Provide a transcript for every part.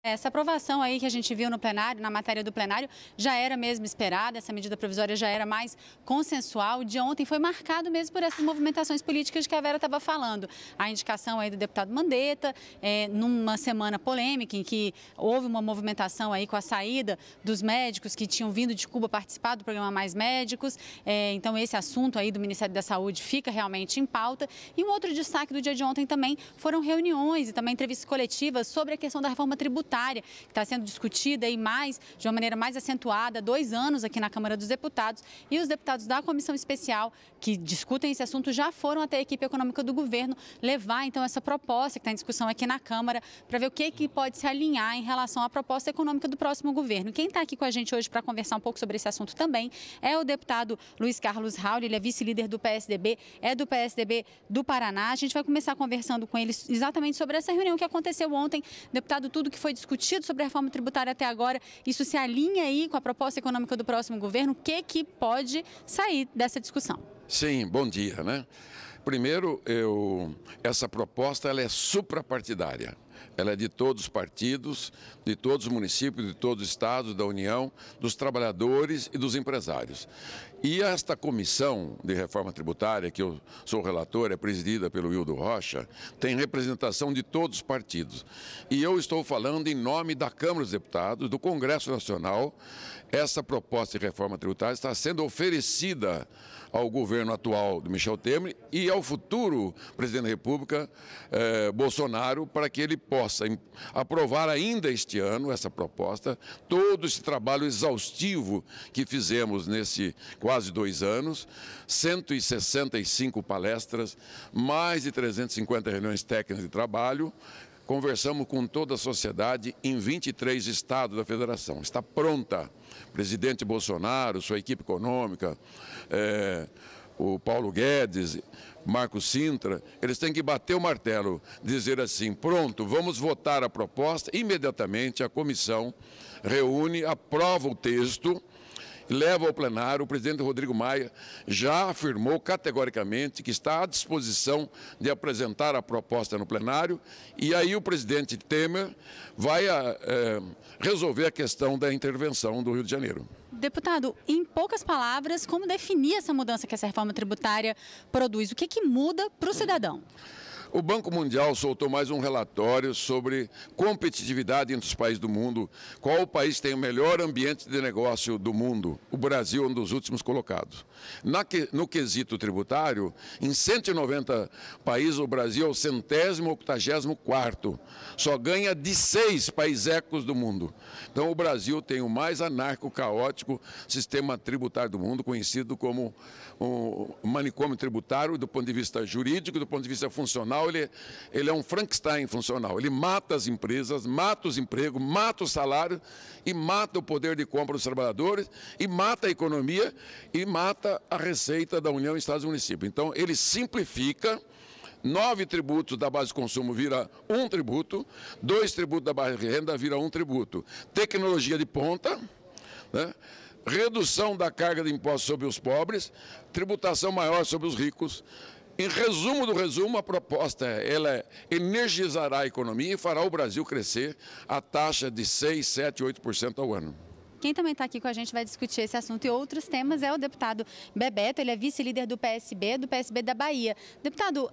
Essa aprovação aí que a gente viu no plenário, na matéria do plenário, já era mesmo esperada, essa medida provisória já era mais consensual. O dia ontem foi marcado mesmo por essas movimentações políticas que a Vera estava falando. A indicação aí do deputado Mandetta, numa semana polêmica em que houve uma movimentação aí com a saída dos médicos que tinham vindo de Cuba participar do programa Mais Médicos. Então esse assunto aí do Ministério da Saúde fica realmente em pauta. E um outro destaque do dia de ontem também foram reuniões e também entrevistas coletivas sobre a questão da reforma tributária, que está sendo discutida aí de uma maneira mais acentuada há 2 anos aqui na Câmara dos Deputados. E os deputados da Comissão Especial que discutem esse assunto já foram até a equipe econômica do governo levar então essa proposta que está em discussão aqui na Câmara para ver o que pode se alinhar em relação à proposta econômica do próximo governo. Quem está aqui com a gente hoje para conversar um pouco sobre esse assunto também é o deputado Luiz Carlos Rauli, ele é vice-líder do PSDB, é do PSDB do Paraná. A gente vai começar conversando com ele exatamente sobre essa reunião que aconteceu ontem. Deputado, tudo que foi discutido sobre a reforma tributária até agora, isso se alinha aí com a proposta econômica do próximo governo? O que pode sair dessa discussão? Sim, bom dia, né? Primeiro, essa proposta ela é suprapartidária. Ela é de todos os partidos, de todos os municípios, de todos os estados da União, dos trabalhadores e dos empresários. E esta comissão de reforma tributária, que eu sou relator, é presidida pelo Wildo Rocha, tem representação de todos os partidos. E eu estou falando em nome da Câmara dos Deputados, do Congresso Nacional. Essa proposta de reforma tributária está sendo oferecida ao governo atual do Michel Temer e ao futuro presidente da República, Bolsonaro, para que ele possa aprovar ainda este ano essa proposta. Todo esse trabalho exaustivo que fizemos nesse quase 2 anos, 165 palestras, mais de 350 reuniões técnicas de trabalho. Conversamos com toda a sociedade em 23 estados da federação. Está pronta. Presidente Bolsonaro, sua equipe econômica, o Paulo Guedes, Marco Sintra, eles têm que bater o martelo, dizer assim, pronto, vamos votar a proposta. Imediatamente a comissão reúne, aprova o texto, leva ao plenário. O presidente Rodrigo Maia já afirmou categoricamente que está à disposição de apresentar a proposta no plenário e aí o presidente Temer vai resolver a questão da intervenção do Rio de Janeiro. Deputado, em poucas palavras, como definir essa mudança que essa reforma tributária produz? O que muda para o cidadão? O Banco Mundial soltou mais um relatório sobre competitividade entre os países do mundo. Qual o país tem o melhor ambiente de negócio do mundo? O Brasil é um dos últimos colocados. No quesito tributário, em 190 países, o Brasil é o 184º. Só ganha de 6 paisecos do mundo. Então, o Brasil tem o mais anarco-caótico sistema tributário do mundo, conhecido como o manicômio tributário do ponto de vista jurídico, do ponto de vista funcional. Ele é um Frankenstein funcional. Ele mata as empresas, mata os empregos, mata o salário e mata o poder de compra dos trabalhadores e mata a economia e mata a receita da União, Estados e Municípios. Então, ele simplifica. 9 tributos da base de consumo vira 1 tributo, 2 tributos da base de renda vira 1 tributo. Tecnologia de ponta, né? Redução da carga de impostos sobre os pobres, tributação maior sobre os ricos. Em resumo do resumo, a proposta ela energizará a economia e fará o Brasil crescer a taxa de 6, 7, 8% ao ano. Quem também está aqui com a gente vai discutir esse assunto e outros temas é o deputado Bebeto, ele é vice-líder do PSB da Bahia. Deputado,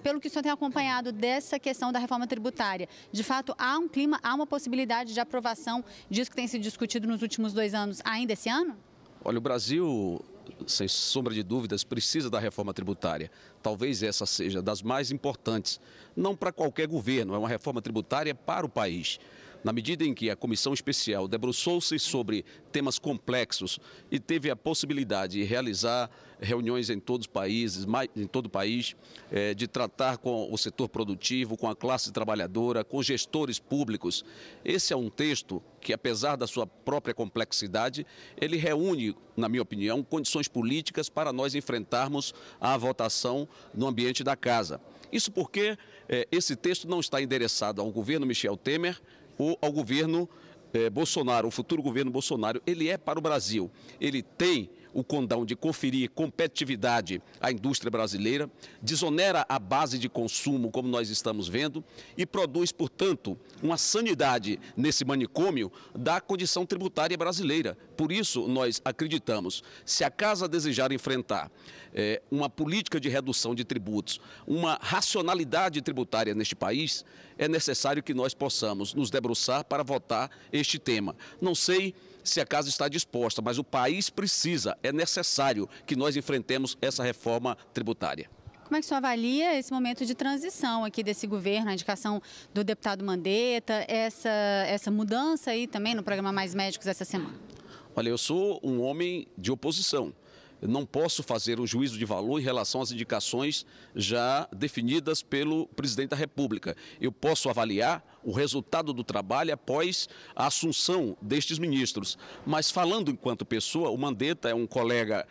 pelo que o senhor tem acompanhado dessa questão da reforma tributária, de fato há um clima, há uma possibilidade de aprovação disso que tem sido discutido nos últimos 2 anos ainda esse ano? Olha, o Brasil, sem sombra de dúvidas, precisa da reforma tributária. Talvez essa seja das mais importantes, não para qualquer governo, é uma reforma tributária para o país. Na medida em que a comissão especial debruçou-se sobre temas complexos e teve a possibilidade de realizar reuniões em todos os países, em todo o país, de tratar com o setor produtivo, com a classe trabalhadora, com gestores públicos. Esse é um texto que, apesar da sua própria complexidade, ele reúne, na minha opinião, condições políticas para nós enfrentarmos a votação no ambiente da casa. Isso porque esse texto não está endereçado ao governo Michel Temer ou ao governo Bolsonaro, o futuro governo Bolsonaro. Ele é para o Brasil. Ele tem o condão de conferir competitividade à indústria brasileira, desonera a base de consumo, como nós estamos vendo, e produz, portanto, uma sanidade nesse manicômio da condição tributária brasileira. Por isso, nós acreditamos, se a Casa desejar enfrentar uma política de redução de tributos, uma racionalidade tributária neste país, é necessário que nós possamos nos debruçar para votar este tema. Não sei se a Casa está disposta, mas o país precisa, é necessário que nós enfrentemos essa reforma tributária. Como é que o senhor avalia esse momento de transição aqui desse governo, a indicação do deputado Mandetta, essa mudança aí também no programa Mais Médicos essa semana? Olha, eu sou um homem de oposição. Eu não posso fazer um juízo de valor em relação às indicações já definidas pelo presidente da República. Eu posso avaliar o resultado do trabalho após a assunção destes ministros. Mas falando enquanto pessoa, o Mandetta é um colega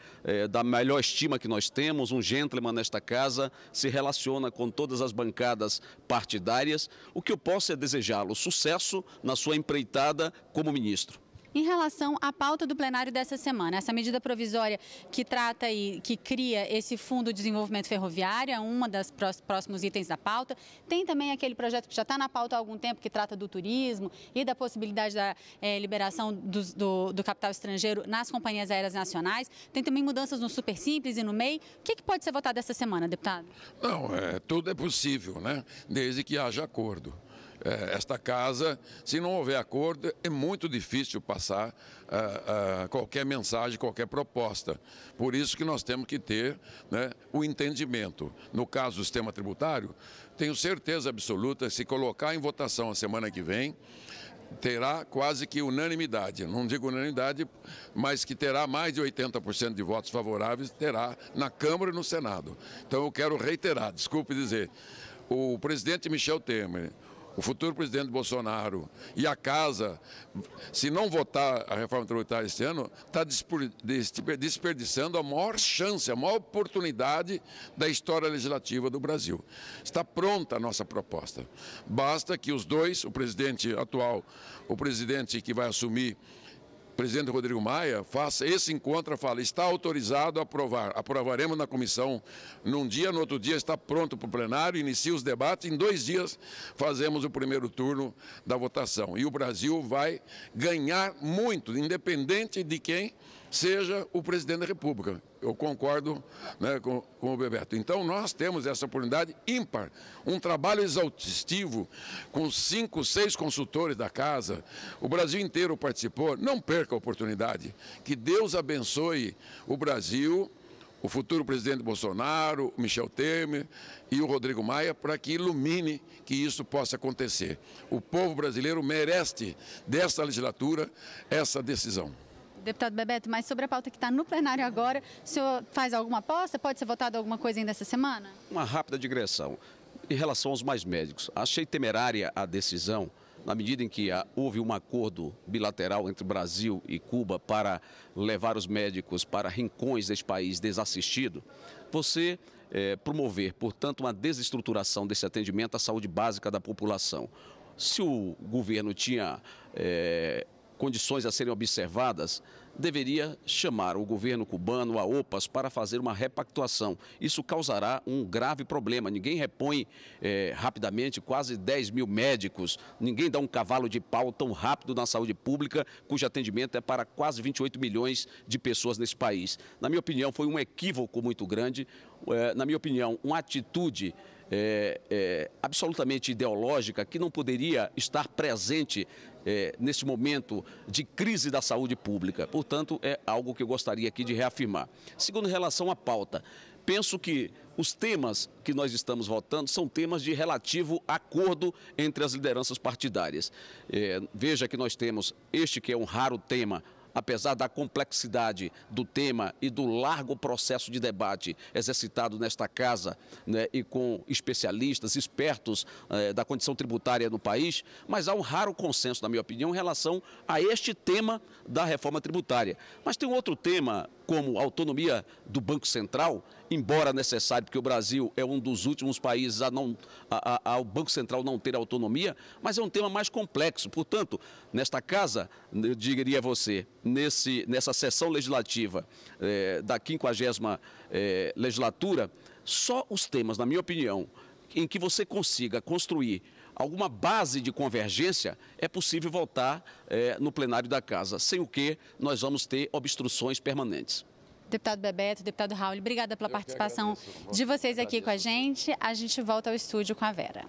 da melhor estima que nós temos, um gentleman nesta casa, se relaciona com todas as bancadas partidárias. O que eu posso é desejá-lo sucesso na sua empreitada como ministro. Em relação à pauta do plenário dessa semana, essa medida provisória que trata e que cria esse Fundo de Desenvolvimento Ferroviário, é uma das próximos itens da pauta. Tem também aquele projeto que já está na pauta há algum tempo, que trata do turismo e da possibilidade da liberação do capital estrangeiro nas companhias aéreas nacionais. Tem também mudanças no Super Simples e no MEI. O que pode ser votado essa semana, deputado? Não, tudo é possível, né? Desde que haja acordo. Esta casa, se não houver acordo, é muito difícil passar qualquer mensagem, qualquer proposta. Por isso que nós temos que ter, né, o entendimento. No caso do sistema tributário, tenho certeza absoluta, se colocar em votação a semana que vem, terá quase que unanimidade, não digo unanimidade, mas que terá mais de 80% de votos favoráveis, terá na Câmara e no Senado. Então eu quero reiterar, desculpe dizer, o presidente Michel Temer, o futuro presidente Bolsonaro e a Casa, se não votar a reforma tributária este ano, está desperdiçando a maior chance, a maior oportunidade da história legislativa do Brasil. Está pronta a nossa proposta. Basta que os dois, o presidente atual, o presidente que vai assumir, o presidente Rodrigo Maia, faça esse encontro e fala, está autorizado a aprovar. Aprovaremos na comissão num dia, no outro dia está pronto para o plenário, inicia os debates, em 2 dias fazemos o primeiro turno da votação. E o Brasil vai ganhar muito, independente de quem seja o presidente da República. Eu concordo, né, com o Bebeto. Então, nós temos essa oportunidade ímpar, um trabalho exaustivo, com 5, 6 consultores da Casa, o Brasil inteiro participou, não perca a oportunidade. Que Deus abençoe o Brasil, o futuro presidente Bolsonaro, o Michel Temer e o Rodrigo Maia, para que ilumine que isso possa acontecer. O povo brasileiro merece, desta legislatura, essa decisão. Deputado Bebeto, mas sobre a pauta que está no plenário agora, o senhor faz alguma aposta? Pode ser votado alguma coisa ainda essa semana? Uma rápida digressão. Em relação aos mais médicos, achei temerária a decisão, na medida em que houve um acordo bilateral entre Brasil e Cuba para levar os médicos para rincões deste país desassistido, você promover, portanto, uma desestruturação desse atendimento à saúde básica da população. Se o governo tinha condições a serem observadas, deveria chamar o governo cubano, a OPAS, para fazer uma repactuação. Isso causará um grave problema. Ninguém repõe rapidamente quase 10 mil médicos, ninguém dá um cavalo de pau tão rápido na saúde pública, cujo atendimento é para quase 28 milhões de pessoas nesse país. Na minha opinião, foi um equívoco muito grande, na minha opinião, uma atitude absolutamente ideológica que não poderia estar presente nesse momento de crise da saúde pública. Portanto, é algo que eu gostaria aqui de reafirmar. Segundo, em relação à pauta, penso que os temas que nós estamos votando são temas de relativo acordo entre as lideranças partidárias. Veja que nós temos este que é um raro tema, apesar da complexidade do tema e do largo processo de debate exercitado nesta casa, né, e com especialistas, expertos da condição tributária no país, mas há um raro consenso, na minha opinião, em relação a este tema da reforma tributária. Mas tem um outro tema como a autonomia do Banco Central, embora necessário, porque o Brasil é um dos últimos países ao Banco Central não ter autonomia, mas é um tema mais complexo. Portanto, nesta casa, eu diria a você, nessa sessão legislativa da 50ª legislatura, só os temas, na minha opinião, em que você consiga construir alguma base de convergência, é possível votar no plenário da Casa, sem o que nós vamos ter obstruções permanentes. Deputado Bebeto, deputado Raul, obrigada pela participação de vocês aqui com a gente. A gente volta ao estúdio com a Vera.